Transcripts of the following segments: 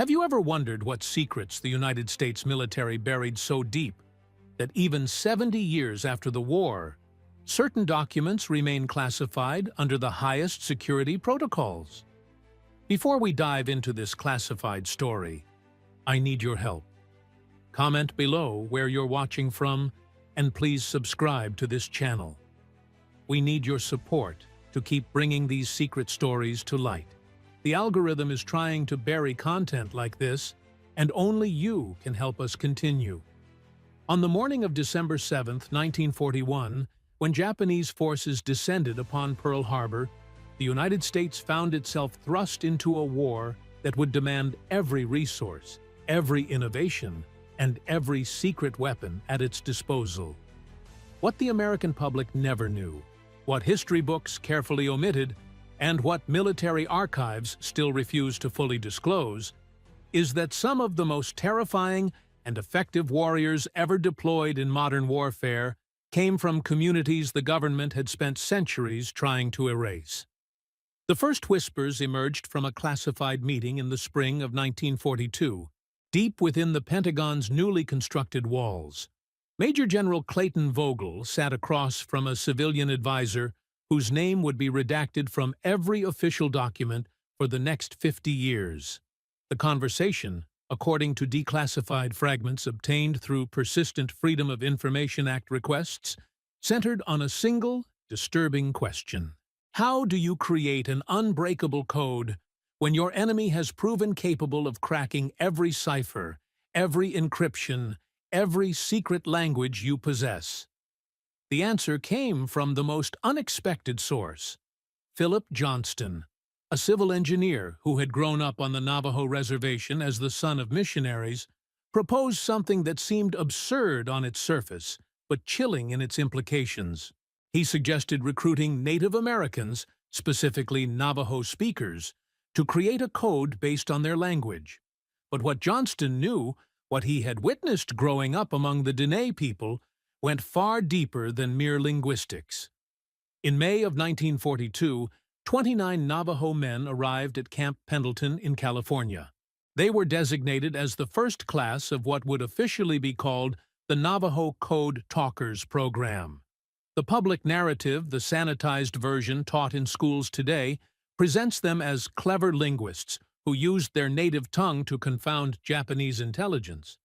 Have you ever wondered what secrets the United States military buried so deep that even 70 years after the war, certain documents remain classified under the highest security protocols? Before we dive into this classified story, I need your help. Comment below where you're watching from, and please subscribe to this channel. We need your support to keep bringing these secret stories to light. The algorithm is trying to bury content like this, and only you can help us continue. On the morning of December 7, 1941, when Japanese forces descended upon Pearl Harbor, the United States found itself thrust into a war that would demand every resource, every innovation, and every secret weapon at its disposal. What the American public never knew, what history books carefully omitted, and what military archives still refuse to fully disclose, is that some of the most terrifying and effective warriors ever deployed in modern warfare came from communities the government had spent centuries trying to erase. The first whispers emerged from a classified meeting in the spring of 1942, deep within the Pentagon's newly constructed walls. Major General Clayton Vogel sat across from a civilian advisor whose name would be redacted from every official document for the next 50 years. The conversation, according to declassified fragments obtained through persistent Freedom of Information Act requests, centered on a single, disturbing question. How do you create an unbreakable code when your enemy has proven capable of cracking every cipher, every encryption, every secret language you possess? The answer came from the most unexpected source. Philip Johnston, a civil engineer who had grown up on the Navajo reservation as the son of missionaries, proposed something that seemed absurd on its surface, but chilling in its implications. He suggested recruiting Native Americans, specifically Navajo speakers, to create a code based on their language. But what Johnston knew, what he had witnessed growing up among the Dene people, went far deeper than mere linguistics. In May of 1942, 29 Navajo men arrived at Camp Pendleton in California. They were designated as the first class of what would officially be called the Navajo Code Talkers Program. The public narrative, the sanitized version taught in schools today, presents them as clever linguists who used their native tongue to confound Japanese intelligence.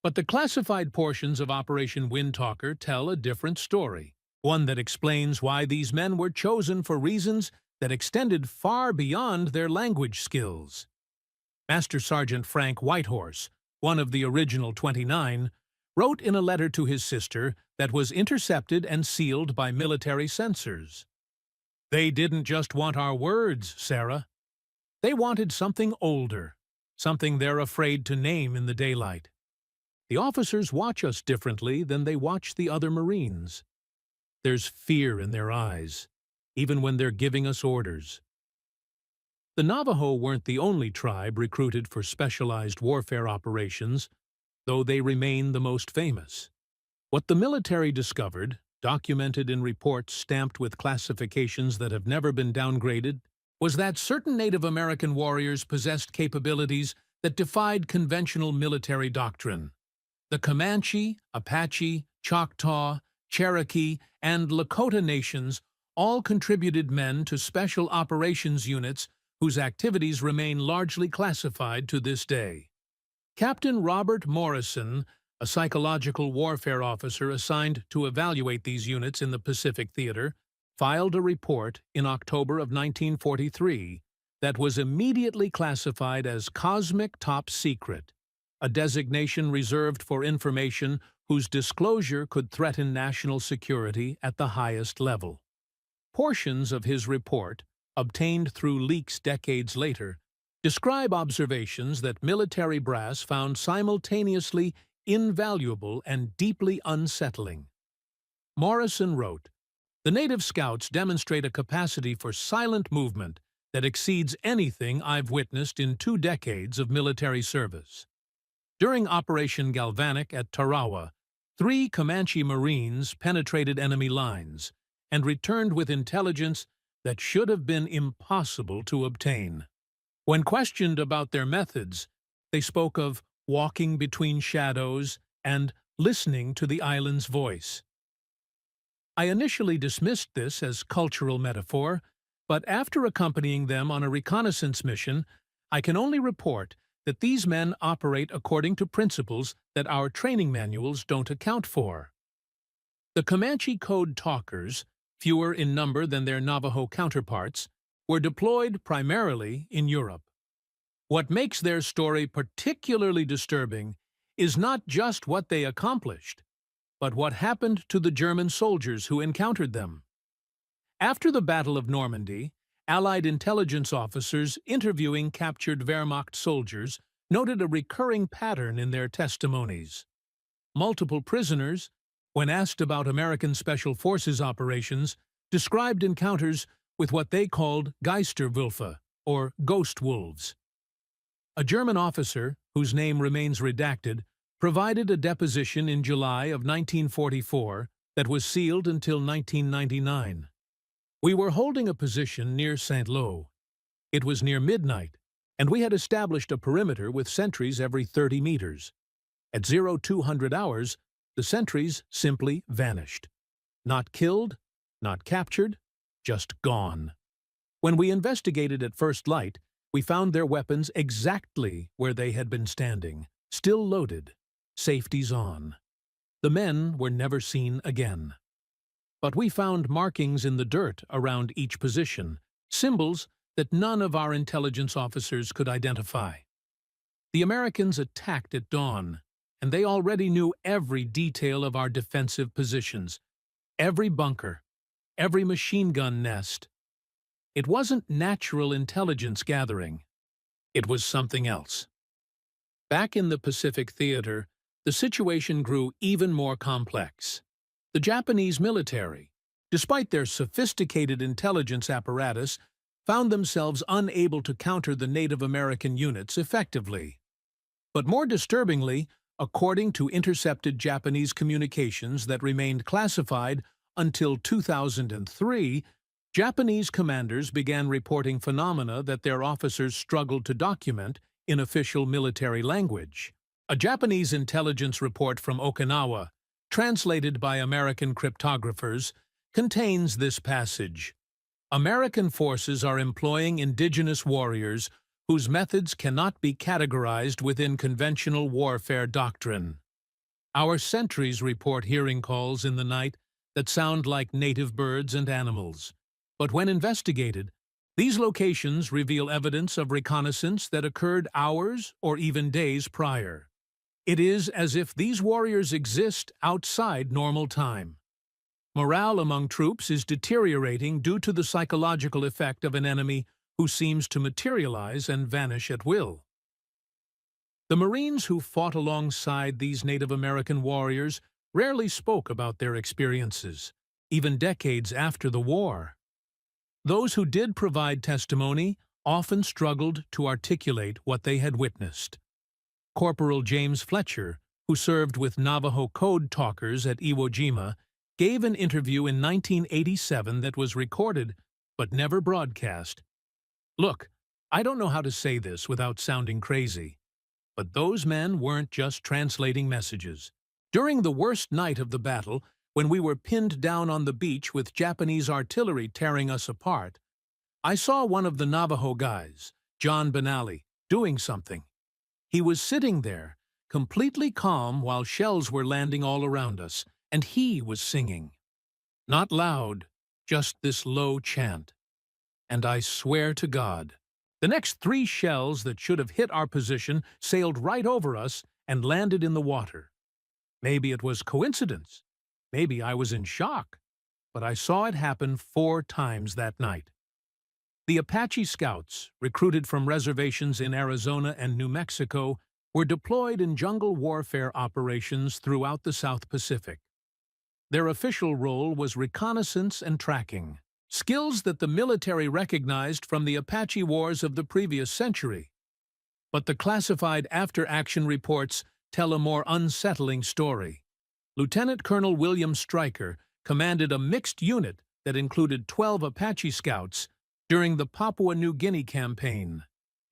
But the classified portions of Operation Windtalker tell a different story, one that explains why these men were chosen for reasons that extended far beyond their language skills. Master Sergeant Frank Whitehorse, one of the original 29, wrote in a letter to his sister that was intercepted and sealed by military censors. "They didn't just want our words, Sarah. They wanted something older, something they're afraid to name in the daylight. The officers watch us differently than they watch the other Marines. There's fear in their eyes, even when they're giving us orders." The Navajo weren't the only tribe recruited for specialized warfare operations, though they remain the most famous. What the military discovered, documented in reports stamped with classifications that have never been downgraded, was that certain Native American warriors possessed capabilities that defied conventional military doctrine. The Comanche, Apache, Choctaw, Cherokee, and Lakota nations all contributed men to special operations units whose activities remain largely classified to this day. Captain Robert Morrison, a psychological warfare officer assigned to evaluate these units in the Pacific Theater, filed a report in October of 1943 that was immediately classified as Cosmic Top Secret, a designation reserved for information whose disclosure could threaten national security at the highest level. Portions of his report, obtained through leaks decades later, describe observations that military brass found simultaneously invaluable and deeply unsettling. Morrison wrote, "The native scouts demonstrate a capacity for silent movement that exceeds anything I've witnessed in 2 decades of military service. During Operation Galvanic at Tarawa, 3 Comanche Marines penetrated enemy lines and returned with intelligence that should have been impossible to obtain. When questioned about their methods, They spoke of walking between shadows and listening to the island's voice. I initially dismissed this as cultural metaphor, but after accompanying them on a reconnaissance mission, I can only report that these men operate according to principles that our training manuals don't account for. The Comanche code talkers, fewer in number than their Navajo counterparts, were deployed primarily in Europe. What makes their story particularly disturbing is not just what they accomplished, but what happened to the German soldiers who encountered them. After the Battle of Normandy, Allied intelligence officers interviewing captured Wehrmacht soldiers noted a recurring pattern in their testimonies. Multiple prisoners, when asked about American Special Forces operations, described encounters with what they called Geisterwölfe, or ghost wolves. A German officer, whose name remains redacted, provided a deposition in July of 1944 that was sealed until 1999. We were holding a position near St. Lo. It was near midnight, and we had established a perimeter with sentries every 30 meters. At 0200 hours, the sentries simply vanished. Not killed, not captured, just gone. When we investigated at first light, we found their weapons exactly where they had been standing, still loaded, safeties on. The men were never seen again. But we found markings in the dirt around each position, symbols that none of our intelligence officers could identify. The Americans attacked at dawn, and they already knew every detail of our defensive positions, every bunker, every machine gun nest. It wasn't natural intelligence gathering. It was something else. Back in the Pacific Theater, the situation grew even more complex. The Japanese military, despite their sophisticated intelligence apparatus, found themselves unable to counter the Native American units effectively. But more disturbingly, according to intercepted Japanese communications that remained classified until 2003, Japanese commanders began reporting phenomena that their officers struggled to document in official military language. A Japanese intelligence report from Okinawa, translated by American cryptographers, contains this passage. American forces are employing indigenous warriors whose methods cannot be categorized within conventional warfare doctrine. Our sentries report hearing calls in the night that sound like native birds and animals. But when investigated, these locations reveal evidence of reconnaissance that occurred hours or even days prior. It is as if these warriors exist outside normal time. Morale among troops is deteriorating due to the psychological effect of an enemy who seems to materialize and vanish at will. The Marines who fought alongside these Native American warriors rarely spoke about their experiences, even decades after the war. Those who did provide testimony often struggled to articulate what they had witnessed. Corporal James Fletcher, who served with Navajo code talkers at Iwo Jima, gave an interview in 1987 that was recorded but never broadcast. Look, I don't know how to say this without sounding crazy, but those men weren't just translating messages. During the worst night of the battle, when we were pinned down on the beach with Japanese artillery tearing us apart, I saw one of the Navajo guys, John Benally, doing something. He was sitting there, completely calm while shells were landing all around us, and he was singing. Not loud, just this low chant. And I swear to God, the next 3 shells that should have hit our position sailed right over us and landed in the water. Maybe it was coincidence. Maybe I was in shock, but I saw it happen 4 times that night. The Apache Scouts, recruited from reservations in Arizona and New Mexico, were deployed in jungle warfare operations throughout the South Pacific. Their official role was reconnaissance and tracking, skills that the military recognized from the Apache Wars of the previous century. But the classified after-action reports tell a more unsettling story. Lieutenant Colonel William Stryker commanded a mixed unit that included 12 Apache Scouts during the Papua New Guinea campaign.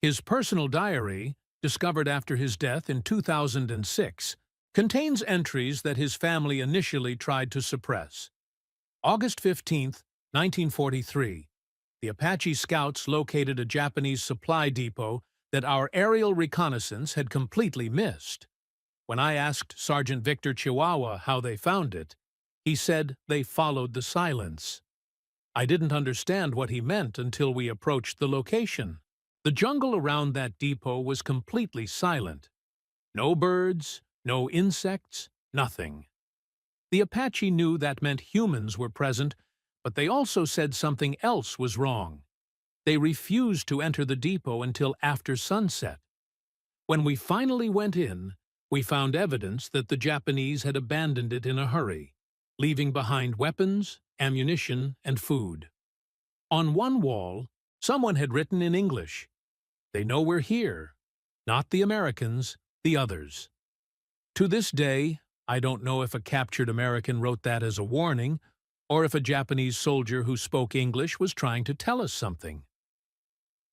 His personal diary, discovered after his death in 2006, contains entries that his family initially tried to suppress. August 15, 1943, the Apache scouts located a Japanese supply depot that our aerial reconnaissance had completely missed. When I asked Sergeant Victor Chihuahua how they found it, he said they followed the silence. I didn't understand what he meant until we approached the location. The jungle around that depot was completely silent. No birds, no insects, nothing. The Apache knew that meant humans were present, but they also said something else was wrong. They refused to enter the depot until after sunset. When we finally went in, we found evidence that the Japanese had abandoned it in a hurry, leaving behind weapons, ammunition, and food. On one wall, someone had written in English, "They know we're here. Not the Americans, the others." To this day, I don't know if a captured American wrote that as a warning, or if a Japanese soldier who spoke English was trying to tell us something.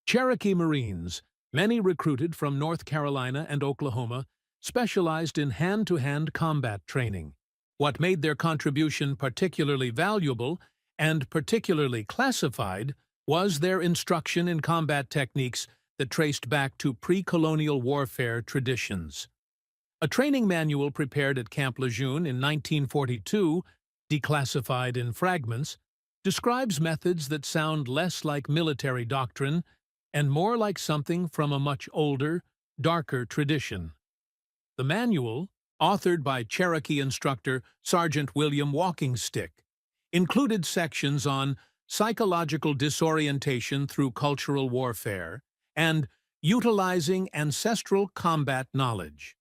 Cherokee Marines, many recruited from North Carolina and Oklahoma, specialized in hand-to-hand combat training. What made their contribution particularly valuable and particularly classified was their instruction in combat techniques that traced back to pre-colonial warfare traditions. A training manual prepared at Camp Lejeune in 1942, declassified in fragments, describes methods that sound less like military doctrine and more like something from a much older, darker tradition. The manual, authored by Cherokee instructor Sergeant William Walkingstick, included sections on psychological disorientation through cultural warfare and utilizing ancestral combat knowledge.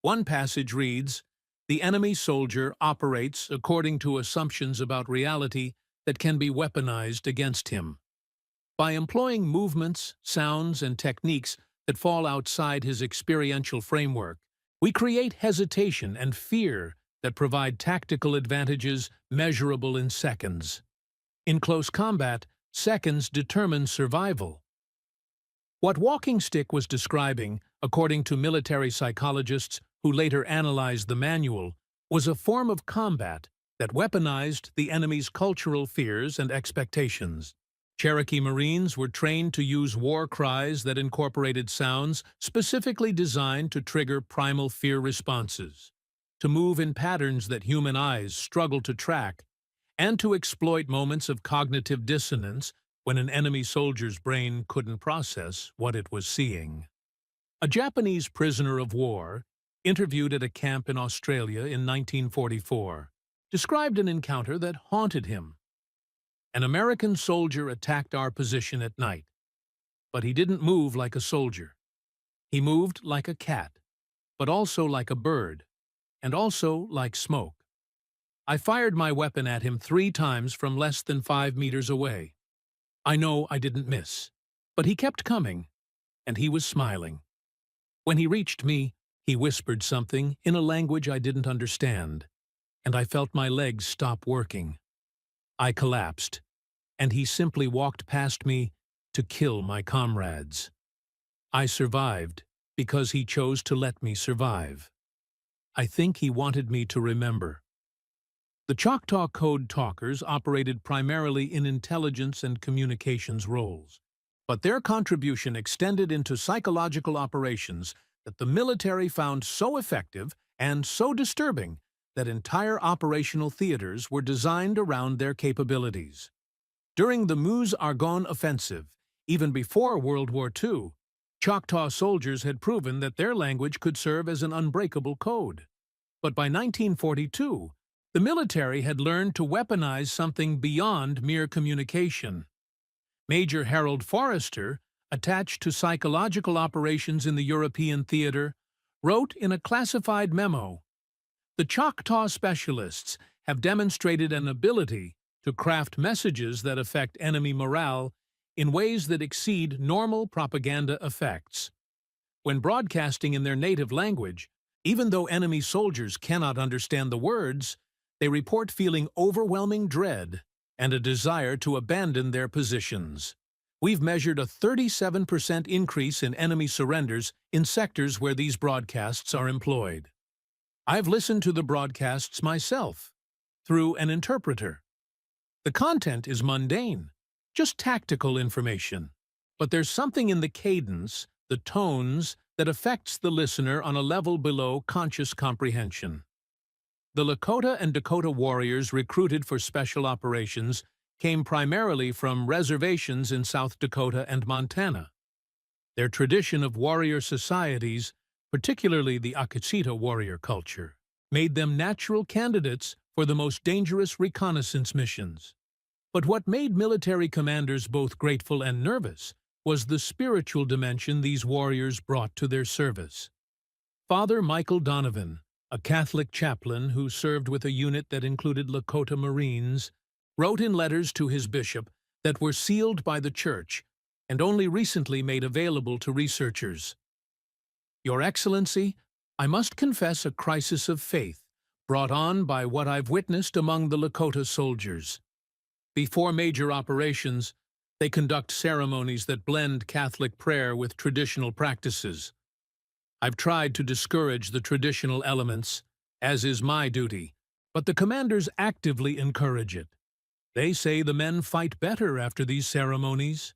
One passage reads, "The enemy soldier operates according to assumptions about reality that can be weaponized against him. By employing movements, sounds, and techniques that fall outside his experiential framework, we create hesitation and fear that provide tactical advantages measurable in seconds. In close combat, seconds determine survival." What Walkingstick was describing, according to military psychologists who later analyzed the manual, was a form of combat that weaponized the enemy's cultural fears and expectations. Cherokee Marines were trained to use war cries that incorporated sounds specifically designed to trigger primal fear responses, to move in patterns that human eyes struggle to track, and to exploit moments of cognitive dissonance when an enemy soldier's brain couldn't process what it was seeing. A Japanese prisoner of war, interviewed at a camp in Australia in 1944, described an encounter that haunted him. "An American soldier attacked our position at night, but he didn't move like a soldier. He moved like a cat, but also like a bird, and also like smoke. I fired my weapon at him 3 times from less than 5 meters away. I know I didn't miss, but he kept coming, and he was smiling. When he reached me, he whispered something in a language I didn't understand, and I felt my legs stop working. I collapsed, and he simply walked past me to kill my comrades. I survived because he chose to let me survive. I think he wanted me to remember." The Choctaw Code talkers operated primarily in intelligence and communications roles, but their contribution extended into psychological operations that the military found so effective and so disturbing that entire operational theaters were designed around their capabilities. During the Meuse-Argonne offensive, even before World War II, Choctaw soldiers had proven that their language could serve as an unbreakable code. But by 1942, the military had learned to weaponize something beyond mere communication. Major Harold Forrester, attached to psychological operations in the European theater, wrote in a classified memo, "The Choctaw specialists have demonstrated an ability to craft messages that affect enemy morale in ways that exceed normal propaganda effects. When broadcasting in their native language, even though enemy soldiers cannot understand the words, they report feeling overwhelming dread and a desire to abandon their positions. We've measured a 37% increase in enemy surrenders in sectors where these broadcasts are employed. I've listened to the broadcasts myself, through an interpreter. The content is mundane, just tactical information. But there's something in the cadence, the tones, that affects the listener on a level below conscious comprehension. The Lakota and Dakota warriors recruited for special operations came primarily from reservations in South Dakota and Montana. Their tradition of warrior societies, particularly the Akachita warrior culture, made them natural candidates for the most dangerous reconnaissance missions. But what made military commanders both grateful and nervous was the spiritual dimension these warriors brought to their service. Father Michael Donovan, a Catholic chaplain who served with a unit that included Lakota Marines, wrote in letters to his bishop that were sealed by the Church and only recently made available to researchers. Your Excellency, I must confess a crisis of faith brought on by what I've witnessed among the Lakota soldiers. Before major operations, they conduct ceremonies that blend Catholic prayer with traditional practices. I've tried to discourage the traditional elements, as is my duty, but the commanders actively encourage it. They say the men fight better after these ceremonies.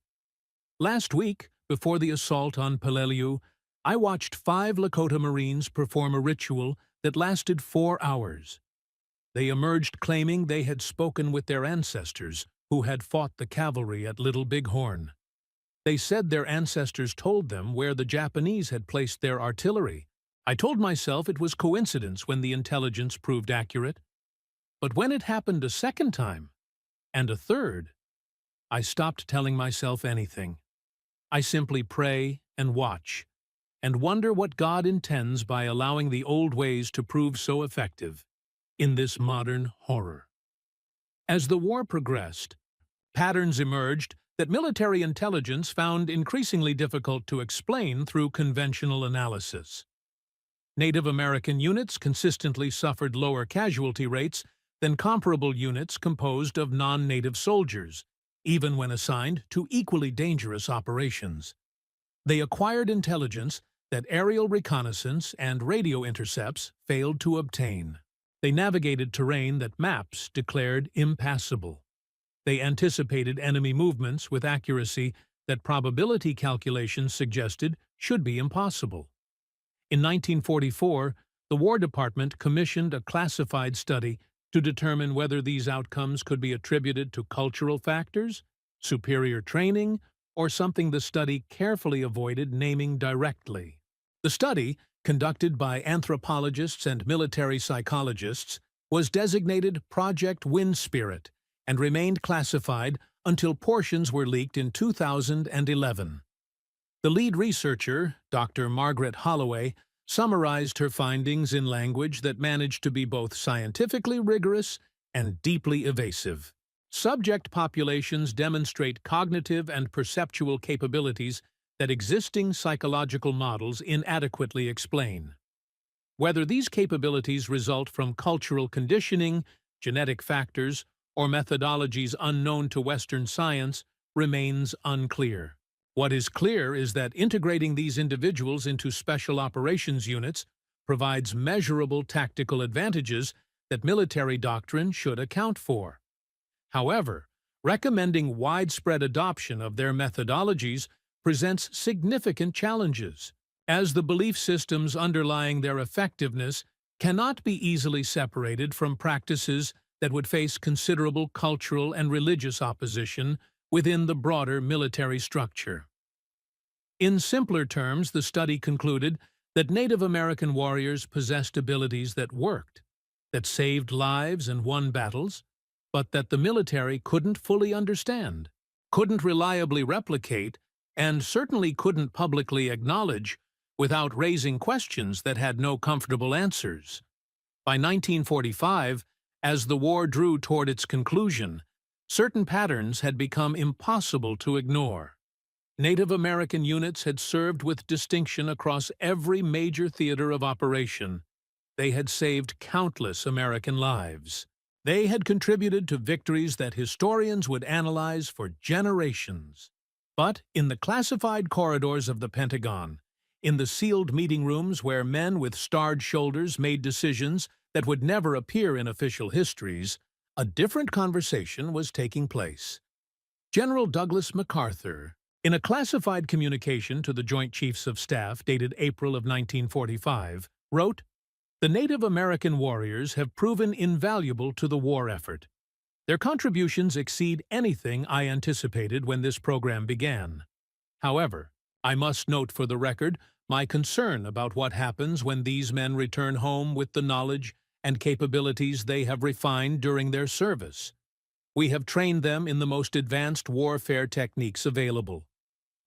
Last week, before the assault on Peleliu, I watched 5 Lakota Marines perform a ritual that lasted 4 hours. They emerged claiming they had spoken with their ancestors, who had fought the cavalry at Little Bighorn. They said their ancestors told them where the Japanese had placed their artillery. I told myself it was coincidence when the intelligence proved accurate. But when it happened a second time, and a third, I stopped telling myself anything. I simply pray and watch, and wonder what God intends by allowing the old ways to prove so effective in this modern horror. As the war progressed, patterns emerged that military intelligence found increasingly difficult to explain through conventional analysis. Native American units consistently suffered lower casualty rates than comparable units composed of non-native soldiers, even when assigned to equally dangerous operations. They acquired intelligence that aerial reconnaissance and radio intercepts failed to obtain. They navigated terrain that maps declared impassable. They anticipated enemy movements with accuracy that probability calculations suggested should be impossible. In 1944, the War Department commissioned a classified study to determine whether these outcomes could be attributed to cultural factors, superior training, or something the study carefully avoided naming directly. The study, conducted by anthropologists and military psychologists, was designated Project Wind Spirit and remained classified until portions were leaked in 2011. The lead researcher, Dr. Margaret Holloway, summarized her findings in language that managed to be both scientifically rigorous and deeply evasive. Subject populations demonstrate cognitive and perceptual capabilities that existing psychological models inadequately explain. Whether these capabilities result from cultural conditioning, genetic factors, or methodologies unknown to Western science remains unclear. What is clear is that integrating these individuals into special operations units provides measurable tactical advantages that military doctrine should account for. However, recommending widespread adoption of their methodologies presents significant challenges, as the belief systems underlying their effectiveness cannot be easily separated from practices that would face considerable cultural and religious opposition within the broader military structure. In simpler terms, the study concluded that Native American warriors possessed abilities that worked, that saved lives and won battles, but that the military couldn't fully understand, couldn't reliably replicate, and certainly couldn't publicly acknowledge without raising questions that had no comfortable answers. By 1945, as the war drew toward its conclusion, certain patterns had become impossible to ignore. Native American units had served with distinction across every major theater of operation. They had saved countless American lives. They had contributed to victories that historians would analyze for generations. But in the classified corridors of the Pentagon, in the sealed meeting rooms where men with starred shoulders made decisions that would never appear in official histories, a different conversation was taking place. General Douglas MacArthur, in a classified communication to the Joint Chiefs of Staff dated April of 1945, wrote, "The Native American warriors have proven invaluable to the war effort. Their contributions exceed anything I anticipated when this program began. However, I must note for the record my concern about what happens when these men return home with the knowledge and capabilities they have refined during their service. We have trained them in the most advanced warfare techniques available.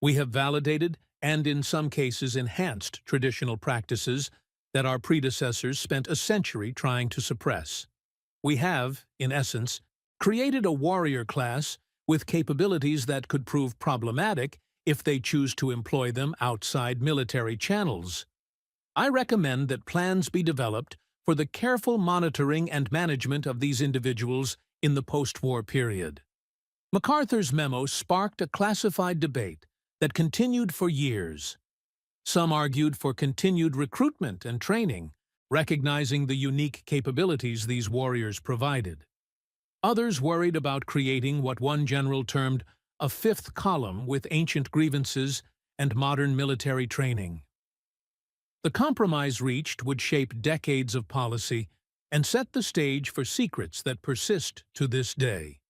We have validated and in some cases enhanced traditional practices that our predecessors spent a century trying to suppress. We have, in essence, created a warrior class with capabilities that could prove problematic if they choose to employ them outside military channels. I recommend that plans be developed for the careful monitoring and management of these individuals in the post-war period." MacArthur's memo sparked a classified debate that continued for years. Some argued for continued recruitment and training, recognizing the unique capabilities these warriors provided. Others worried about creating what one general termed a fifth column with ancient grievances and modern military training. The compromise reached would shape decades of policy and set the stage for secrets that persist to this day.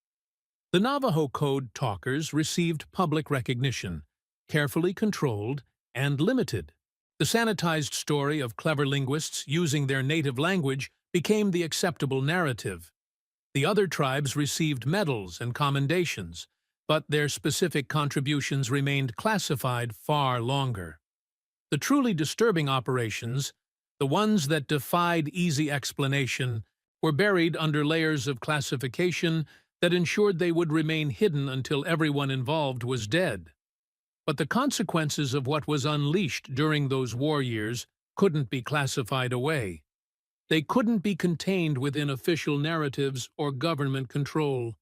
The Navajo Code talkers received public recognition, carefully controlled and limited. The sanitized story of clever linguists using their native language became the acceptable narrative. The other tribes received medals and commendations, but their specific contributions remained classified far longer. The truly disturbing operations, the ones that defied easy explanation, were buried under layers of classification that ensured they would remain hidden until everyone involved was dead. But the consequences of what was unleashed during those war years couldn't be classified away. They couldn't be contained within official narratives or government control.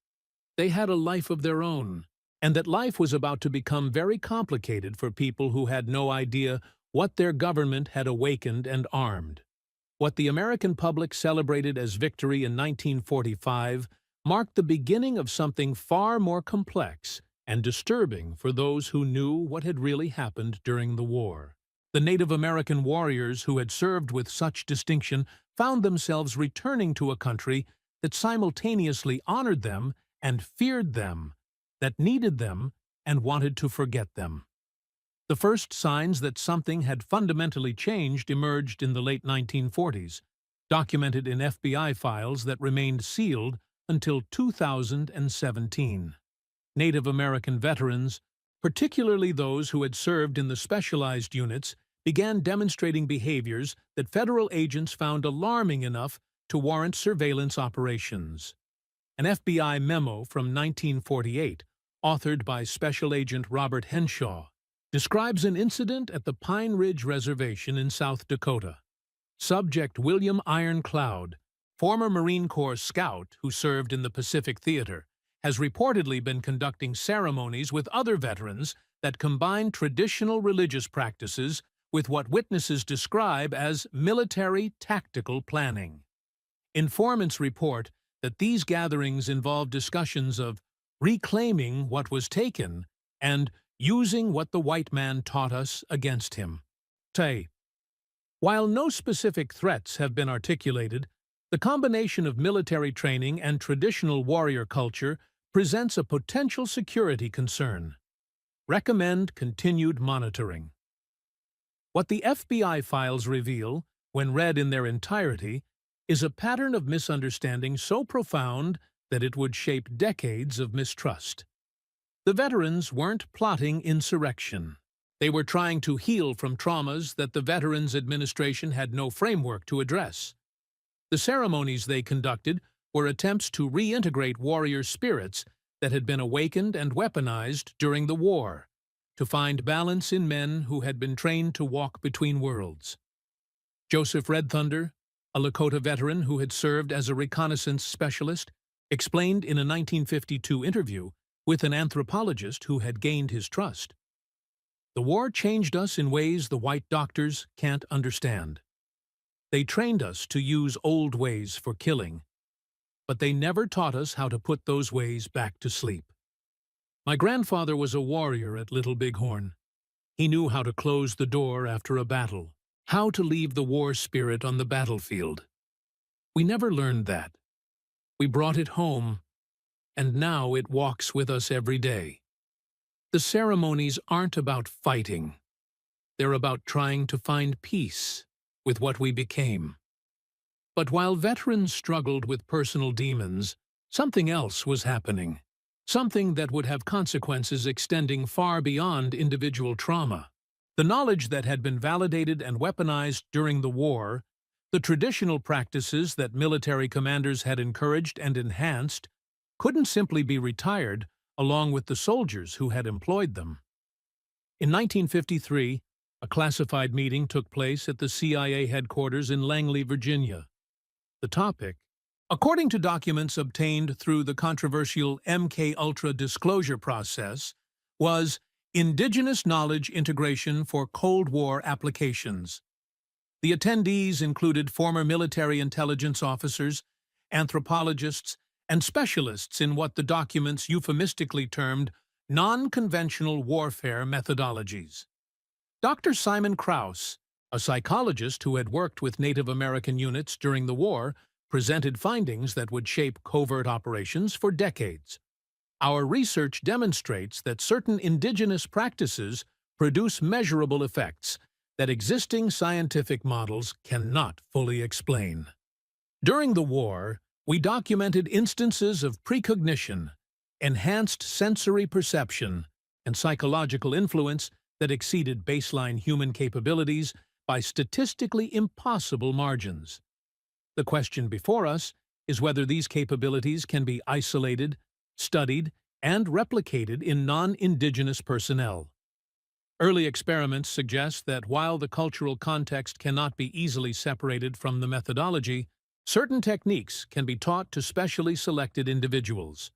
They had a life of their own, and that life was about to become very complicated for people who had no idea what their government had awakened and armed. What the American public celebrated as victory in 1945 marked the beginning of something far more complex and disturbing for those who knew what had really happened during the war. The Native American warriors who had served with such distinction found themselves returning to a country that simultaneously honored them and feared them, that needed them and wanted to forget them. The first signs that something had fundamentally changed emerged in the late 1940s, documented in FBI files that remained sealed until 2017. Native American veterans, particularly those who had served in the specialized units, began demonstrating behaviors that federal agents found alarming enough to warrant surveillance operations. An FBI memo from 1948, authored by Special Agent Robert Henshaw, describes an incident at the Pine Ridge Reservation in South Dakota. Subject William Ironcloud, former Marine Corps scout who served in the Pacific Theater, has reportedly been conducting ceremonies with other veterans that combine traditional religious practices with what witnesses describe as military tactical planning. Informants report that these gatherings involve discussions of reclaiming what was taken and using what the white man taught us against him. While no specific threats have been articulated, the combination of military training and traditional warrior culture presents a potential security concern. Recommend continued monitoring. What the FBI files reveal, when read in their entirety, is a pattern of misunderstanding so profound that it would shape decades of mistrust. The veterans weren't plotting insurrection. They were trying to heal from traumas that the Veterans Administration had no framework to address. The ceremonies they conducted were attempts to reintegrate warrior spirits that had been awakened and weaponized during the war, to find balance in men who had been trained to walk between worlds. Joseph Red Thunder, a Lakota veteran who had served as a reconnaissance specialist, explained in a 1952 interview, with an anthropologist who had gained his trust. The war changed us in ways the white doctors can't understand. They trained us to use old ways for killing, but they never taught us how to put those ways back to sleep. My grandfather was a warrior at Little Bighorn. He knew how to close the door after a battle, how to leave the war spirit on the battlefield. We never learned that. We brought it home, and now it walks with us every day. The ceremonies aren't about fighting. They're about trying to find peace with what we became. But while veterans struggled with personal demons, something else was happening. Something that would have consequences extending far beyond individual trauma. The knowledge that had been validated and weaponized during the war, the traditional practices that military commanders had encouraged and enhanced, couldn't simply be retired along with the soldiers who had employed them. In 1953, a classified meeting took place at the CIA headquarters in Langley, Virginia. The topic, according to documents obtained through the controversial MKUltra disclosure process, was Indigenous Knowledge Integration for Cold War Applications. The attendees included former military intelligence officers, anthropologists, and specialists in what the documents euphemistically termed non-conventional warfare methodologies. Dr. Simon Krauss, a psychologist who had worked with Native American units during the war, presented findings that would shape covert operations for decades. Our research demonstrates that certain indigenous practices produce measurable effects that existing scientific models cannot fully explain. During the war, we documented instances of precognition, enhanced sensory perception, and psychological influence that exceeded baseline human capabilities by statistically impossible margins. The question before us is whether these capabilities can be isolated, studied, and replicated in non-indigenous personnel. Early experiments suggest that while the cultural context cannot be easily separated from the methodology, certain techniques can be taught to specially selected individuals.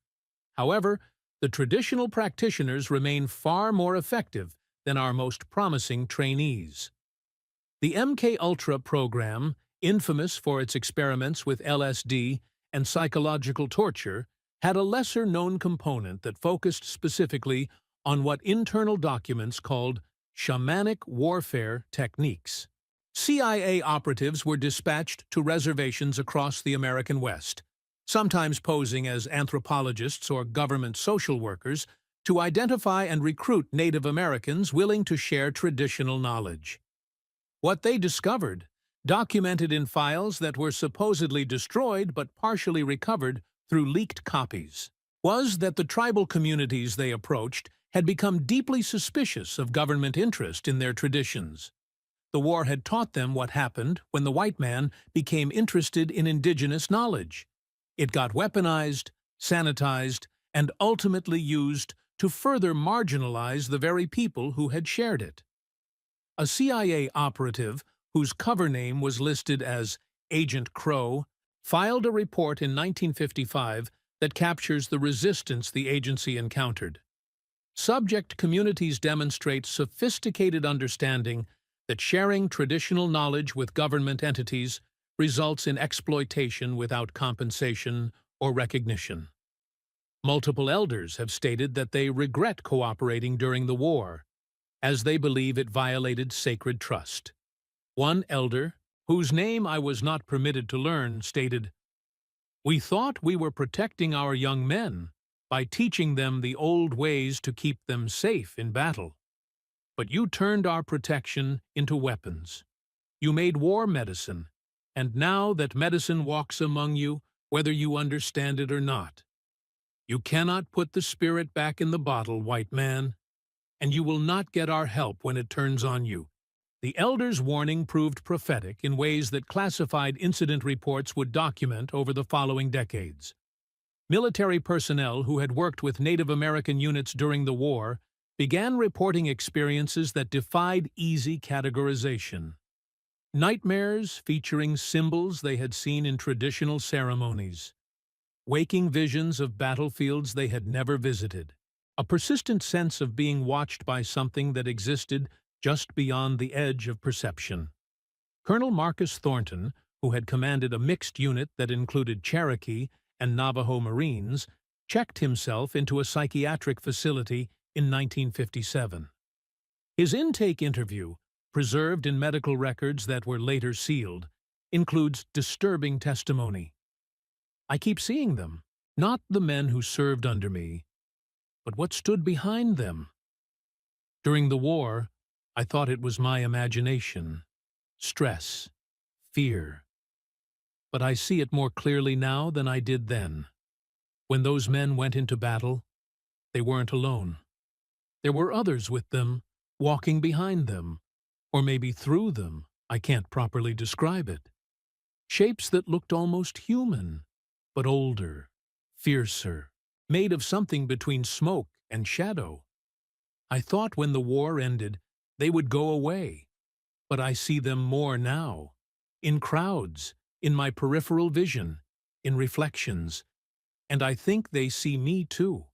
However, the traditional practitioners remain far more effective than our most promising trainees. The MKUltra program, infamous for its experiments with LSD and psychological torture, had a lesser-known component that focused specifically on what internal documents called shamanic warfare techniques. CIA operatives were dispatched to reservations across the American West, sometimes posing as anthropologists or government social workers, to identify and recruit Native Americans willing to share traditional knowledge. What they discovered, documented in files that were supposedly destroyed but partially recovered through leaked copies, was that the tribal communities they approached had become deeply suspicious of government interest in their traditions. The war had taught them what happened when the white man became interested in indigenous knowledge. It got weaponized, sanitized, and ultimately used to further marginalize the very people who had shared it. A CIA operative, whose cover name was listed as Agent Crow, filed a report in 1955 that captures the resistance the agency encountered. Subject communities demonstrate sophisticated understanding that sharing traditional knowledge with government entities results in exploitation without compensation or recognition. Multiple elders have stated that they regret cooperating during the war, as they believe it violated sacred trust. One elder, whose name I was not permitted to learn, stated, "We thought we were protecting our young men by teaching them the old ways to keep them safe in battle. But you turned our protection into weapons. You made war medicine, and now that medicine walks among you, whether you understand it or not. You cannot put the spirit back in the bottle, white man, and you will not get our help when it turns on you." The elder's warning proved prophetic in ways that classified incident reports would document over the following decades. Military personnel who had worked with Native American units during the war began reporting experiences that defied easy categorization. Nightmares featuring symbols they had seen in traditional ceremonies. Waking visions of battlefields they had never visited. a persistent sense of being watched by something that existed just beyond the edge of perception. Colonel Marcus Thornton, who had commanded a mixed unit that included Cherokee and Navajo Marines, checked himself into a psychiatric facility in 1957. His intake interview, preserved in medical records that were later sealed, includes disturbing testimony. "I keep seeing them, not the men who served under me, but what stood behind them. During the war, I thought it was my imagination, stress, fear. But I see it more clearly now than I did then. When those men went into battle, they weren't alone. There were others with them, walking behind them, or maybe through them. I can't properly describe it. Shapes that looked almost human, but older, fiercer, made of something between smoke and shadow. I thought when the war ended, they would go away, but I see them more now, in crowds, in my peripheral vision, in reflections, and I think they see me too.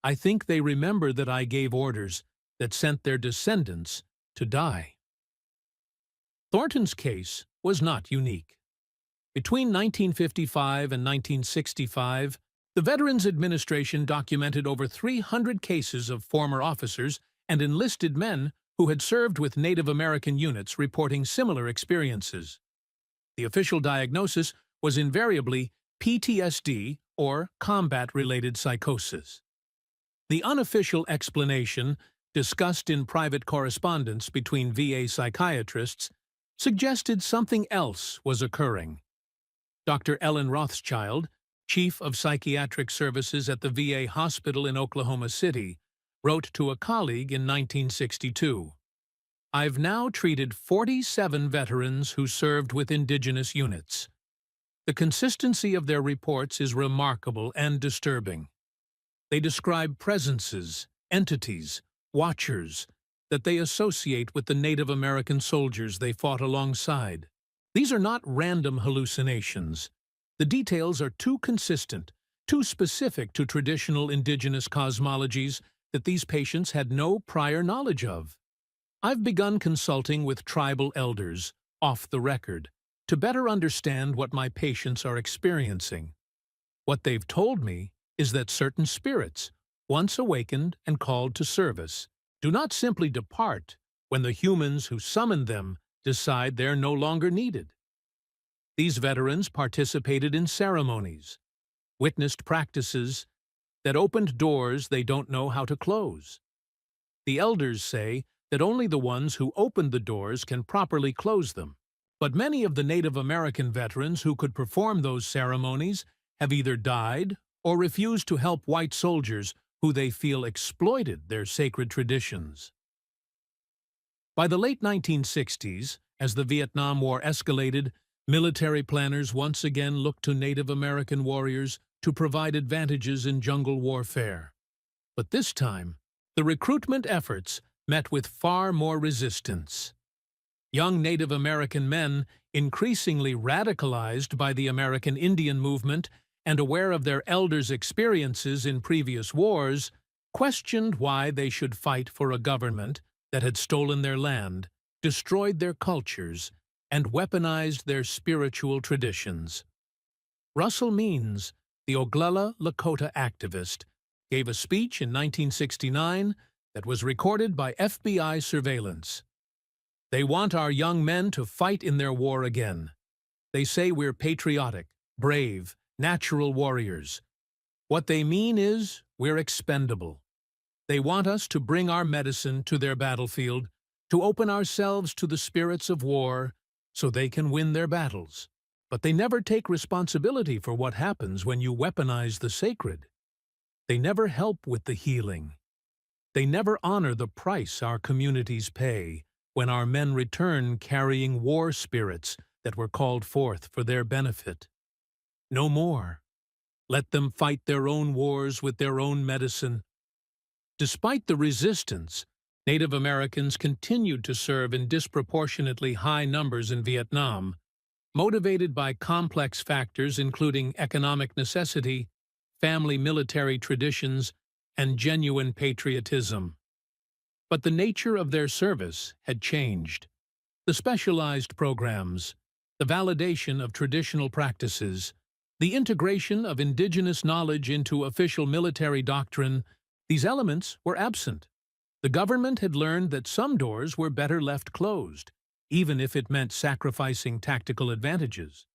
I think they remember that I gave orders that sent their descendants to die." Thornton's case was not unique. Between 1955 and 1965, the Veterans Administration documented over 300 cases of former officers and enlisted men who had served with Native American units reporting similar experiences. The official diagnosis was invariably PTSD or combat-related psychosis. The unofficial explanation, discussed in private correspondence between VA psychiatrists, suggested something else was occurring. Dr. Ellen Rothschild, chief of psychiatric services at the VA hospital in Oklahoma City, wrote to a colleague in 1962, "I've now treated 47 veterans who served with indigenous units. The consistency of their reports is remarkable and disturbing. They describe presences, entities, watchers, that they associate with the Native American soldiers they fought alongside. These are not random hallucinations. The details are too consistent, too specific to traditional indigenous cosmologies that these patients had no prior knowledge of. I've begun consulting with tribal elders, off the record, to better understand what my patients are experiencing. What they've told me is that certain spirits, once awakened and called to service, do not simply depart when the humans who summoned them decide they're no longer needed. These veterans participated in ceremonies, witnessed practices that opened doors they don't know how to close. The elders say that only the ones who opened the doors can properly close them. But many of the Native American veterans who could perform those ceremonies have either died or refused to help white soldiers who they feel exploited their sacred traditions." By the late 1960s, as the Vietnam War escalated, military planners once again looked to Native American warriors to provide advantages in jungle warfare. But this time, the recruitment efforts met with far more resistance. Young Native American men, increasingly radicalized by the American Indian movement and aware of their elders' experiences in previous wars, questioned why they should fight for a government that had stolen their land, destroyed their cultures, and weaponized their spiritual traditions. Russell Means, the Oglala Lakota activist, gave a speech in 1969 that was recorded by FBI surveillance. "They want our young men to fight in their war again. They say we're patriotic, brave, natural warriors. What they mean is we're expendable. They want us to bring our medicine to their battlefield, to open ourselves to the spirits of war so they can win their battles. But they never take responsibility for what happens when you weaponize the sacred. They never help with the healing. They never honor the price our communities pay when our men return carrying war spirits that were called forth for their benefit. No more. Let them fight their own wars with their own medicine." Despite the resistance, Native Americans continued to serve in disproportionately high numbers in Vietnam, motivated by complex factors including economic necessity, family military traditions, and genuine patriotism. But the nature of their service had changed. The specialized programs, the validation of traditional practices, the integration of indigenous knowledge into official military doctrine, these elements were absent. The government had learned that some doors were better left closed, even if it meant sacrificing tactical advantages.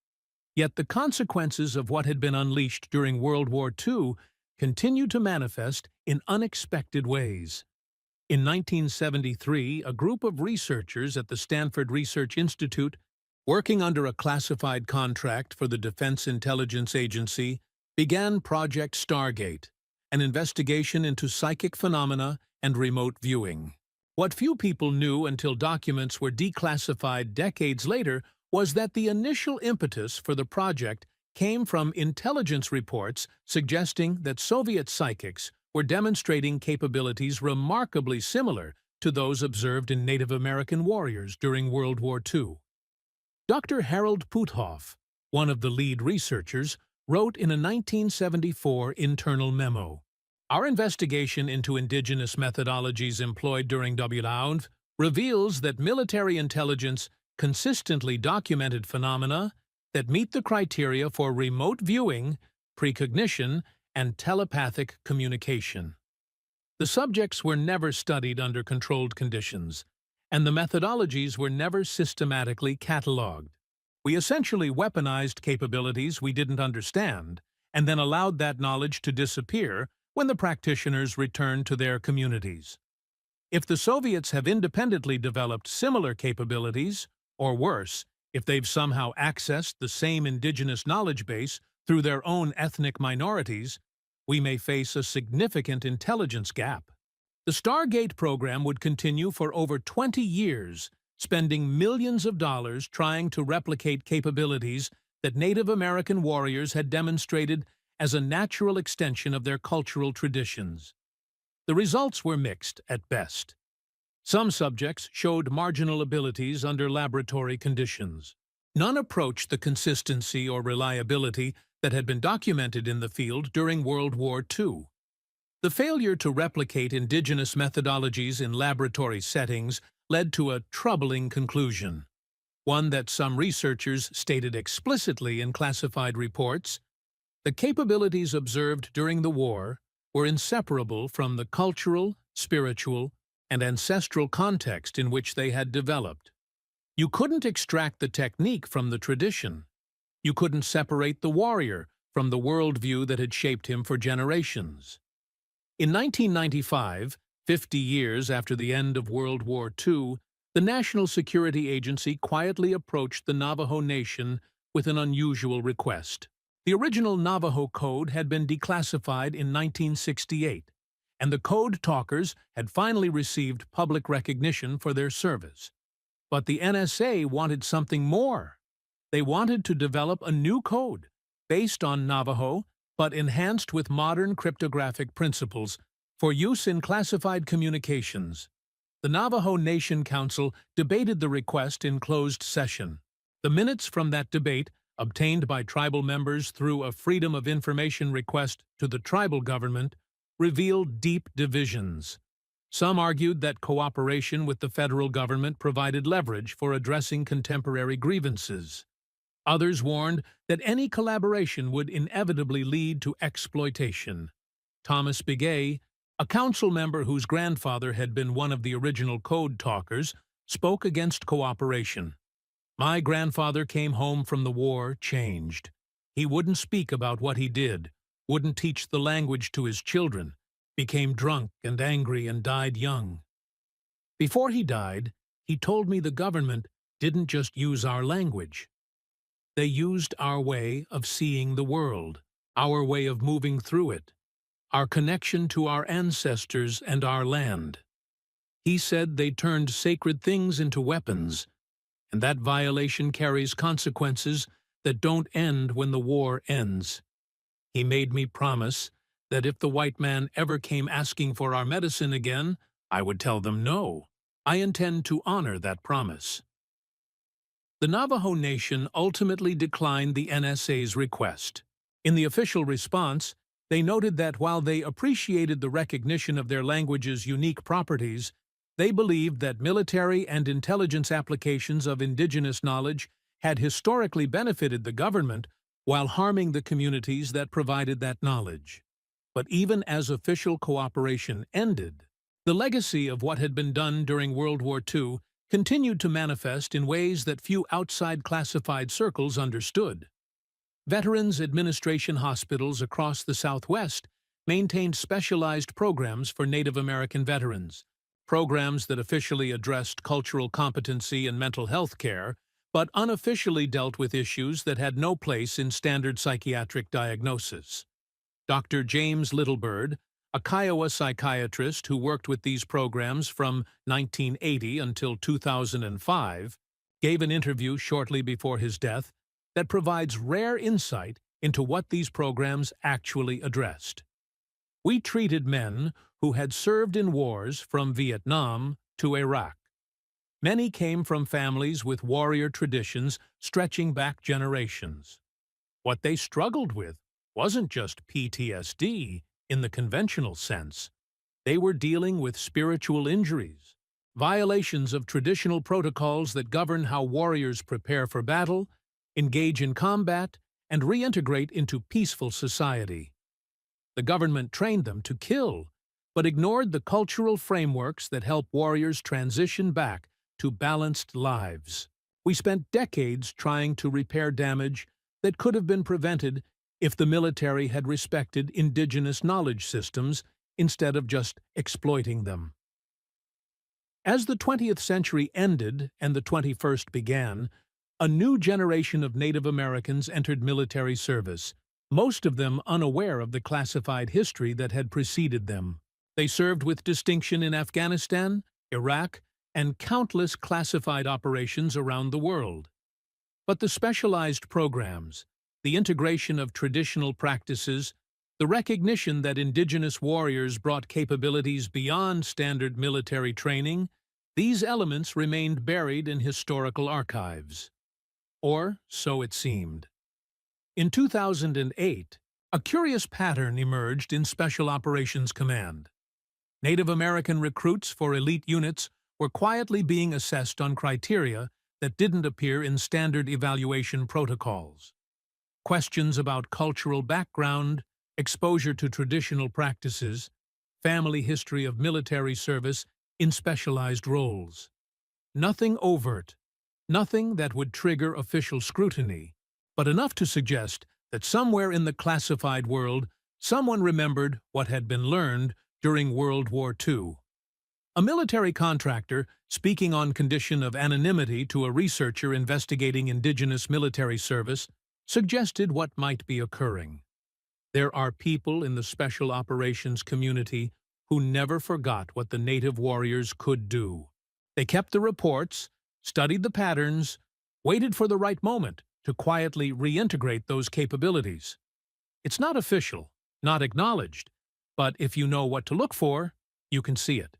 Yet the consequences of what had been unleashed during World War II continued to manifest in unexpected ways. In 1973, a group of researchers at the Stanford Research Institute, working under a classified contract for the Defense Intelligence Agency, began Project Stargate, an investigation into psychic phenomena and remote viewing. What few people knew until documents were declassified decades later was that the initial impetus for the project came from intelligence reports suggesting that Soviet psychics were demonstrating capabilities remarkably similar to those observed in Native American warriors during World War II. Dr. Harold Puthoff, one of the lead researchers, wrote in a 1974 internal memo, "Our investigation into indigenous methodologies employed during WLAUNV reveals that military intelligence consistently documented phenomena that meet the criteria for remote viewing, precognition, and telepathic communication. The subjects were never studied under controlled conditions, and the methodologies were never systematically catalogued. We essentially weaponized capabilities we didn't understand, and then allowed that knowledge to disappear when the practitioners returned to their communities. If the Soviets have independently developed similar capabilities, or worse, if they've somehow accessed the same indigenous knowledge base through their own ethnic minorities, we may face a significant intelligence gap." The Stargate program would continue for over 20 years, spending millions of dollars trying to replicate capabilities that Native American warriors had demonstrated as a natural extension of their cultural traditions. The results were mixed at best. Some subjects showed marginal abilities under laboratory conditions. None approached the consistency or reliability that had been documented in the field during World War II. The failure to replicate indigenous methodologies in laboratory settings led to a troubling conclusion, one that some researchers stated explicitly in classified reports. The capabilities observed during the war were inseparable from the cultural, spiritual, and ancestral context in which they had developed. You couldn't extract the technique from the tradition. You couldn't separate the warrior from the worldview that had shaped him for generations. In 1995, 50 years after the end of World War II, the National Security Agency quietly approached the Navajo Nation with an unusual request. The original Navajo Code had been declassified in 1968, and the code talkers had finally received public recognition for their service. But the NSA wanted something more. They wanted to develop a new code, based on Navajo, but enhanced with modern cryptographic principles for use in classified communications. The Navajo Nation Council debated the request in closed session. The minutes from that debate, obtained by tribal members through a Freedom of Information request to the tribal government, revealed deep divisions. Some argued that cooperation with the federal government provided leverage for addressing contemporary grievances. Others warned that any collaboration would inevitably lead to exploitation. Thomas Begay, a council member whose grandfather had been one of the original code talkers, spoke against cooperation. "My grandfather came home from the war changed. He wouldn't speak about what he did, wouldn't teach the language to his children, became drunk and angry and died young. Before he died, he told me the government didn't just use our language. They used our way of seeing the world, our way of moving through it, our connection to our ancestors and our land. He said they turned sacred things into weapons, and that violation carries consequences that don't end when the war ends. He made me promise that if the white man ever came asking for our medicine again, I would tell them no. I intend to honor that promise." The Navajo Nation ultimately declined the NSA's request. In the official response, They noted that while they appreciated the recognition of their language's unique properties, they believed that military and intelligence applications of indigenous knowledge had historically benefited the government while harming the communities that provided that knowledge. But even as official cooperation ended, the legacy of what had been done during World War II continued to manifest in ways that few outside classified circles understood. Veterans Administration hospitals across the Southwest maintained specialized programs for Native American veterans, programs that officially addressed cultural competency and mental health care, but unofficially dealt with issues that had no place in standard psychiatric diagnosis. Dr. James Littlebird, a Kiowa psychiatrist who worked with these programs from 1980 until 2005, gave an interview shortly before his death that provides rare insight into what these programs actually addressed. We treated men who had served in wars from Vietnam to Iraq. Many came from families with warrior traditions stretching back generations. What they struggled with wasn't just PTSD in the conventional sense. They were dealing with spiritual injuries, violations of traditional protocols that govern how warriors prepare for battle, engage in combat, and reintegrate into peaceful society. The government trained them to kill, but ignored the cultural frameworks that help warriors transition back to balanced lives. We spent decades trying to repair damage that could have been prevented if the military had respected indigenous knowledge systems instead of just exploiting them. As the 20th century ended and the 21st began, a new generation of Native Americans entered military service, most of them unaware of the classified history that had preceded them. They served with distinction in Afghanistan, Iraq, and countless classified operations around the world. But the specialized programs, the integration of traditional practices, the recognition that indigenous warriors brought capabilities beyond standard military training, these elements remained buried in historical archives. Or so it seemed. In 2008, a curious pattern emerged in Special Operations Command. Native American recruits for elite units were quietly being assessed on criteria that didn't appear in standard evaluation protocols. Questions about cultural background, exposure to traditional practices, family history of military service in specialized roles. Nothing overt, nothing that would trigger official scrutiny, but enough to suggest that somewhere in the classified world, someone remembered what had been learned during World War II. A military contractor, speaking on condition of anonymity to a researcher investigating indigenous military service, suggested what might be occurring. There are people in the special operations community who never forgot what the Native warriors could do. They kept the reports, studied the patterns, waited for the right moment to quietly reintegrate those capabilities. It's not official, not acknowledged, but if you know what to look for, you can see it.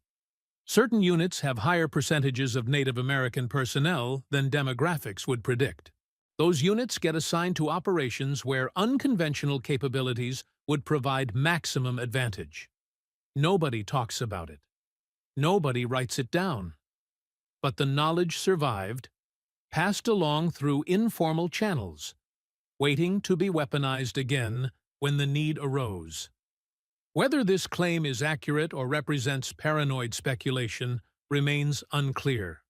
Certain units have higher percentages of Native American personnel than demographics would predict. Those units get assigned to operations where unconventional capabilities would provide maximum advantage. Nobody talks about it. Nobody writes it down. But the knowledge survived, passed along through informal channels, waiting to be weaponized again when the need arose. Whether this claim is accurate or represents paranoid speculation remains unclear.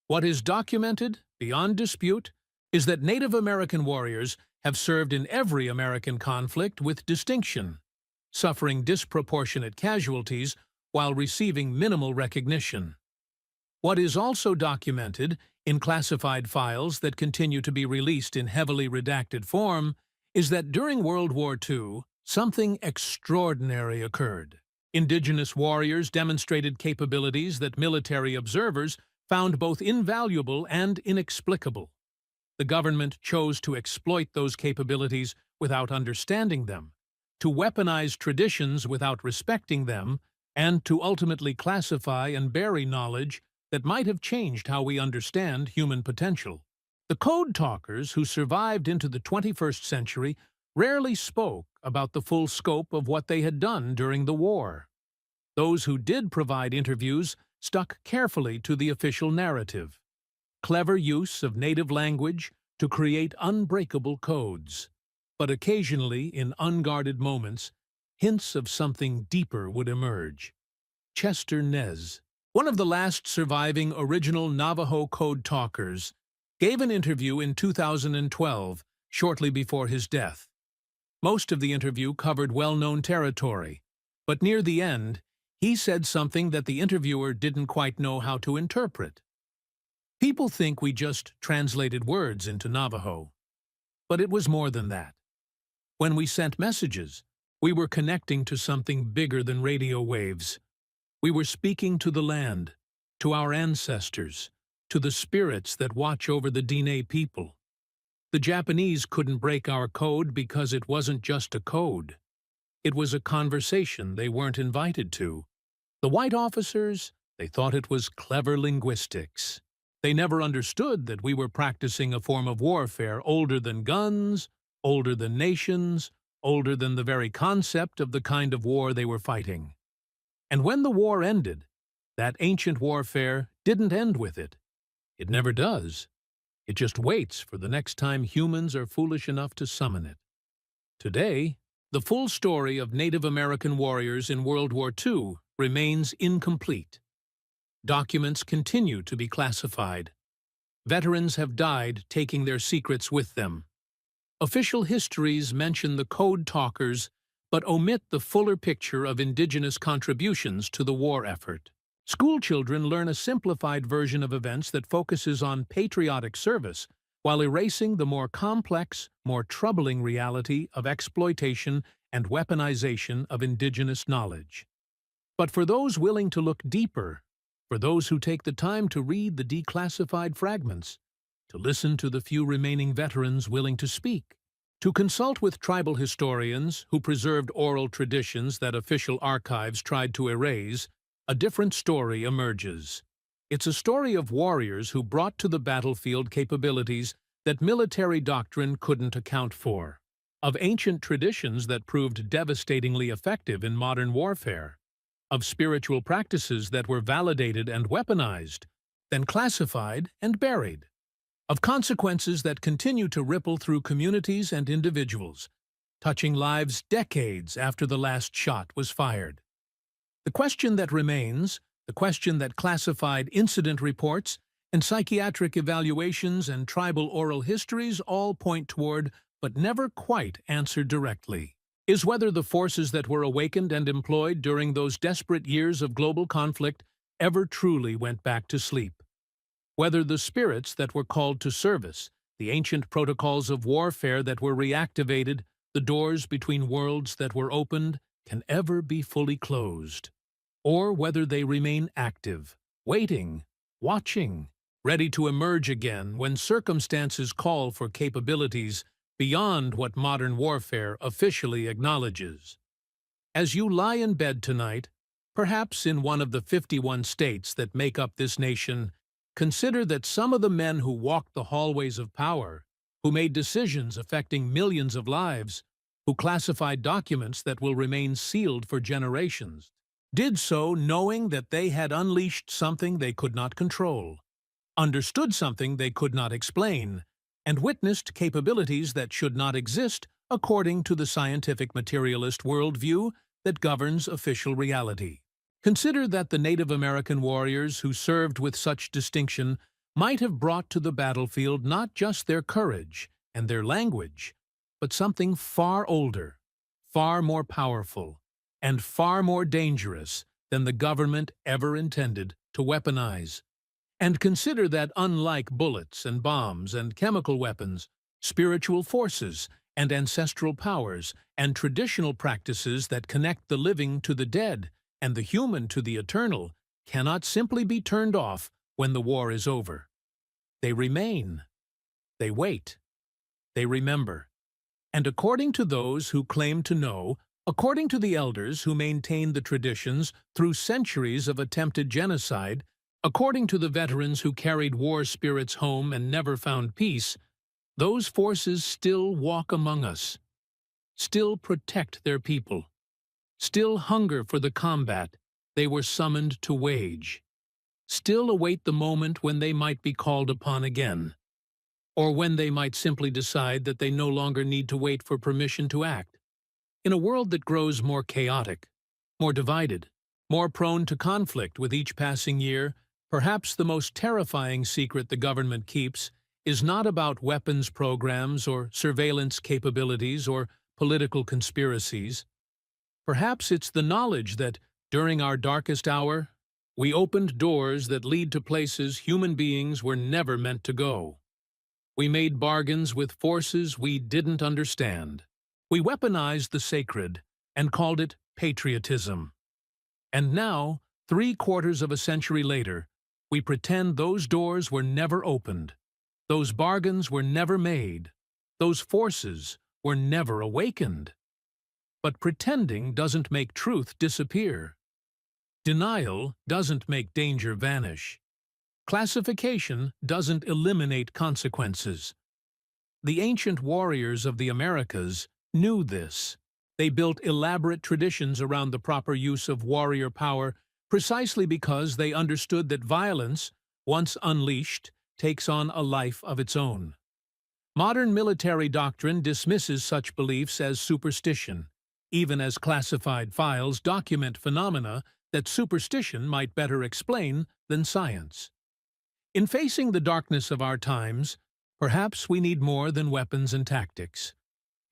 What is documented, beyond dispute, is that Native American warriors have served in every American conflict with distinction, suffering disproportionate casualties while receiving minimal recognition. What is also documented in classified files that continue to be released in heavily redacted form is that during World War II, something extraordinary occurred. Indigenous warriors demonstrated capabilities that military observers found both invaluable and inexplicable. The government chose to exploit those capabilities without understanding them, to weaponize traditions without respecting them, and to ultimately classify and bury knowledge that might have changed how we understand human potential. The code talkers who survived into the 21st century rarely spoke about the full scope of what they had done during the war. Those who did provide interviews stuck carefully to the official narrative. Clever use of native language to create unbreakable codes. But occasionally, in unguarded moments, hints of something deeper would emerge. Chester Nez, one of the last surviving original Navajo code talkers, gave an interview in 2012, shortly before his death. Most of the interview covered well-known territory, but near the end, he said something that the interviewer didn't quite know how to interpret. People think we just translated words into Navajo, but it was more than that. When we sent messages, we were connecting to something bigger than radio waves. We were speaking to the land, to our ancestors, to the spirits that watch over the Diné people. The Japanese couldn't break our code because it wasn't just a code. It was a conversation they weren't invited to. The white officers, they thought it was clever linguistics. They never understood that we were practicing a form of warfare older than guns, older than nations, older than the very concept of the kind of war they were fighting. And when the war ended, that ancient warfare didn't end with it. It never does. It just waits for the next time humans are foolish enough to summon it. Today, the full story of Native American warriors in World War II remains incomplete. Documents continue to be classified. Veterans have died taking their secrets with them. Official histories mention the code talkers but omit the fuller picture of indigenous contributions to the war effort. School children learn a simplified version of events that focuses on patriotic service while erasing the more complex, more troubling reality of exploitation and weaponization of indigenous knowledge. But for those willing to look deeper, for those who take the time to read the declassified fragments, to listen to the few remaining veterans willing to speak, to consult with tribal historians who preserved oral traditions that official archives tried to erase, a different story emerges. It's a story of warriors who brought to the battlefield capabilities that military doctrine couldn't account for, of ancient traditions that proved devastatingly effective in modern warfare, of spiritual practices that were validated and weaponized, then classified and buried, of consequences that continue to ripple through communities and individuals, touching lives decades after the last shot was fired. The question that remains, the question that classified incident reports and psychiatric evaluations and tribal oral histories all point toward, but never quite answer directly, is whether the forces that were awakened and employed during those desperate years of global conflict ever truly went back to sleep. Whether the spirits that were called to service, the ancient protocols of warfare that were reactivated, the doors between worlds that were opened, can ever be fully closed. Or whether they remain active, waiting, watching, ready to emerge again when circumstances call for capabilities beyond what modern warfare officially acknowledges. As you lie in bed tonight, perhaps in one of the 51 states that make up this nation, consider that some of the men who walked the hallways of power, who made decisions affecting millions of lives, who classified documents that will remain sealed for generations, did so knowing that they had unleashed something they could not control, understood something they could not explain, and witnessed capabilities that should not exist according to the scientific materialist worldview that governs official reality. Consider that the Native American warriors who served with such distinction might have brought to the battlefield not just their courage and their language, but something far older, far more powerful, and far more dangerous than the government ever intended to weaponize. And consider that unlike bullets and bombs and chemical weapons, spiritual forces and ancestral powers and traditional practices that connect the living to the dead and the human to the eternal cannot simply be turned off when the war is over. They remain. They wait. They remember. And according to those who claim to know, according to the elders who maintain the traditions through centuries of attempted genocide, according to the veterans who carried war spirits home and never found peace, those forces still walk among us. still protect their people, still hunger for the combat they were summoned to wage, still await the moment when they might be called upon again, or when they might simply decide that they no longer need to wait for permission to act. In a world that grows more chaotic, more divided, more prone to conflict with each passing year, perhaps the most terrifying secret the government keeps is not about weapons programs or surveillance capabilities or political conspiracies. Perhaps it's the knowledge that, during our darkest hour, we opened doors that lead to places human beings were never meant to go. We made bargains with forces we didn't understand. We weaponized the sacred and called it patriotism. And now, 3/4 of a century later, we pretend those doors were never opened, those bargains were never made, those forces were never awakened. But pretending doesn't make truth disappear. Denial doesn't make danger vanish. Classification doesn't eliminate consequences. The ancient warriors of the Americas knew this. They built elaborate traditions around the proper use of warrior power precisely because they understood that violence, once unleashed, takes on a life of its own. Modern military doctrine dismisses such beliefs as superstition, even as classified files document phenomena that superstition might better explain than science. In facing the darkness of our times, perhaps we need more than weapons and tactics.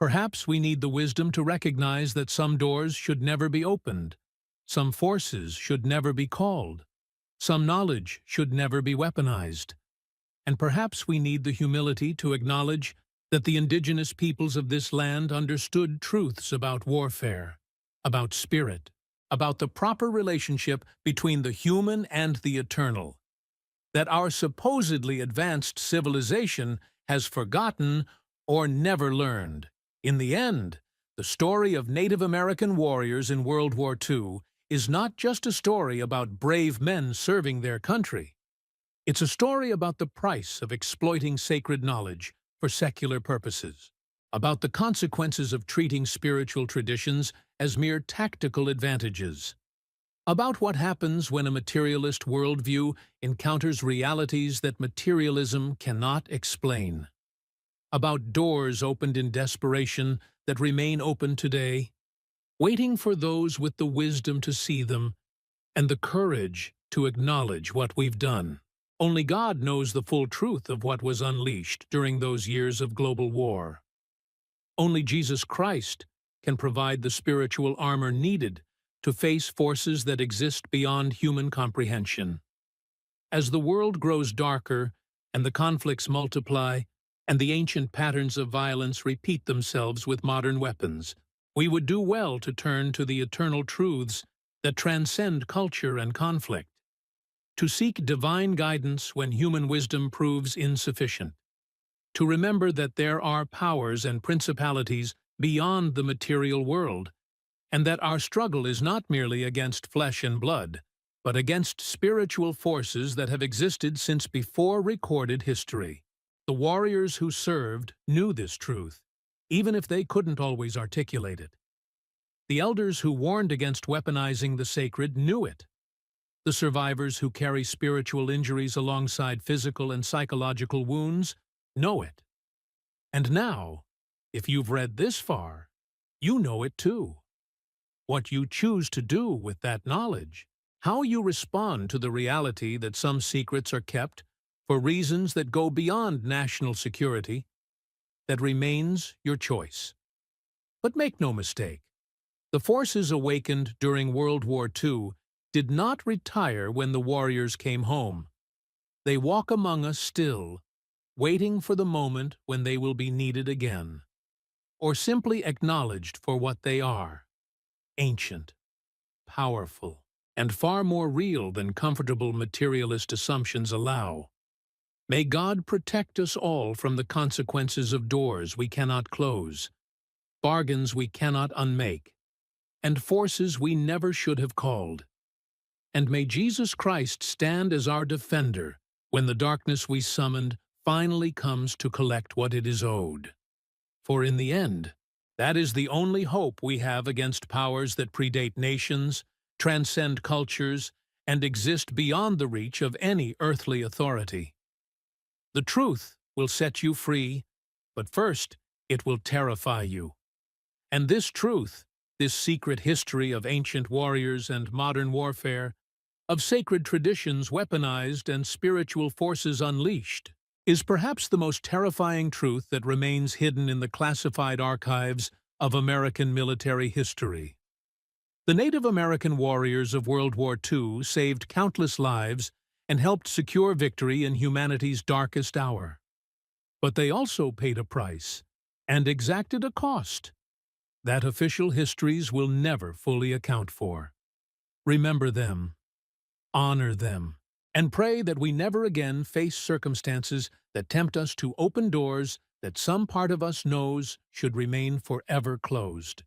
Perhaps we need the wisdom to recognize that some doors should never be opened, some forces should never be called, some knowledge should never be weaponized. And perhaps we need the humility to acknowledge that the indigenous peoples of this land understood truths about warfare, about spirit, about the proper relationship between the human and the eternal, that our supposedly advanced civilization has forgotten or never learned. In the end, the story of Native American warriors in World War II is not just a story about brave men serving their country. It's a story about the price of exploiting sacred knowledge for secular purposes, about the consequences of treating spiritual traditions as mere tactical advantages, about what happens when a materialist worldview encounters realities that materialism cannot explain, about doors opened in desperation that remain open today, waiting for those with the wisdom to see them and the courage to acknowledge what we've done. Only God knows the full truth of what was unleashed during those years of global war. Only Jesus Christ can provide the spiritual armor needed to face forces that exist beyond human comprehension. As the world grows darker and the conflicts multiply, and the ancient patterns of violence repeat themselves with modern weapons, we would do well to turn to the eternal truths that transcend culture and conflict, to seek divine guidance when human wisdom proves insufficient, to remember that there are powers and principalities beyond the material world, and that our struggle is not merely against flesh and blood, but against spiritual forces that have existed since before recorded history. The warriors who served knew this truth, even if they couldn't always articulate it. The elders who warned against weaponizing the sacred knew it. The survivors who carry spiritual injuries alongside physical and psychological wounds know it. And now, if you've read this far, you know it too. What you choose to do with that knowledge, how you respond to the reality that some secrets are kept for reasons that go beyond national security, that remains your choice. But make no mistake, the forces awakened during World War II did not retire when the warriors came home. They walk among us still, waiting for the moment when they will be needed again, or simply acknowledged for what they are: ancient, powerful, and far more real than comfortable materialist assumptions allow. May God protect us all from the consequences of doors we cannot close, bargains we cannot unmake, and forces we never should have called. And may Jesus Christ stand as our defender when the darkness we summoned finally comes to collect what it is owed. For in the end, That is the only hope we have against powers that predate nations, transcend cultures, and exist beyond the reach of any earthly authority. The truth will set you free, but first it will terrify you. And this truth, this secret history of ancient warriors and modern warfare, of sacred traditions weaponized and spiritual forces unleashed, is perhaps the most terrifying truth that remains hidden in the classified archives of American military history. The Native American warriors of World War II saved countless lives and helped secure victory in humanity's darkest hour. But they also paid a price and exacted a cost that official histories will never fully account for. Remember them, honor them, and pray that we never again face circumstances that tempt us to open doors that some part of us knows should remain forever closed.